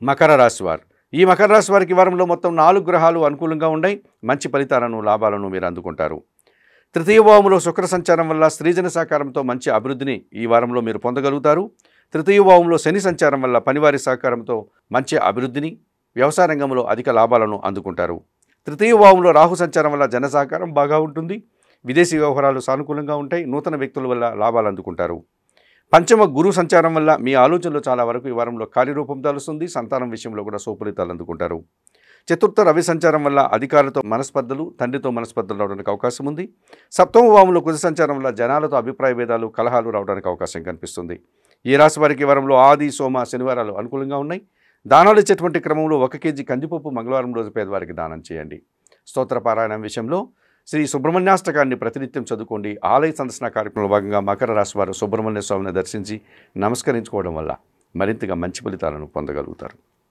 మకర రాశి వారు. ఈ మకర రాశి వారికి ఈ వారంలో మొత్తం 4 గ్రహాలు అనుకూలంగా ఉన్నాయి. మంచి ఫలితాలను, లాభాలను మీరు అందుకుంటారు. తృతీయ భావంలో శుక్ర సంచారం వల్ల స్త్రీజన సహకారంతో మంచి అభివృద్ధిని ఈ వారంలో మీరు పొందగలుగుతారు. తృతీయ భావంలో శని సంచారం వల్ల పనివారి సహకారంతో మంచి అభివృద్ధిని, వ్యవసాయ రంగంలో అధిక లాభాలను అందుకుంటారు. తృతీయ భావంలో రాహు సంచారం వల్ల జన సహకారం బాగా ఉంటుంది. విదేశీ వ్యవహారాలు సానుకూలంగా ఉంటాయి. నూతన వ్యక్తుల వల్ల లాభాలు అందుకుంటారు. పంచమ గురు సంచారం వల్ల మీ ఆలోచనలు చాలా వరకు ఈ వారంలో కార్యరూపం దాలుస్తుంది. సంతానం విషయంలో కూడా సుఫలితాలు అందుకుంటారు. చతుర్థ రవి సంచారం వల్ల అధికారులతో మనస్పర్ధలు, తండ్రితో మనస్పర్ధలు రావడానికి అవకాశం ఉంది. సప్తమ భావంలో కుజ సంచారం వల్ల జనాలతో అభిప్రాయ భేదాలు, కలహాలు రావడానికి అవకాశం కనిపిస్తుంది. ఈ రాశి వారికి ఈ వారంలో ఆది, సోమ, శనివారాలు అనుకూలంగా ఉన్నాయి. దానాలు ఇచ్చేటువంటి క్రమంలో 1 కేజీ కందిపప్పు మంగళవారం రోజు పేదవారికి దానం చేయండి. స్తోత్ర పారాయణం విషయంలో శ్రీ సుబ్రహ్మణ్యాష్టకాన్ని ప్రతినిత్యం చదువుకోండి. ఆలయ సందర్శన కార్యక్రమంలో భాగంగా మకర రాశి వారు సుబ్రహ్మణ్య స్వామిని దర్శించి నమస్కరించుకోవడం వల్ల మరింతగా మంచి ఫలితాలను పొందగలుగుతారు.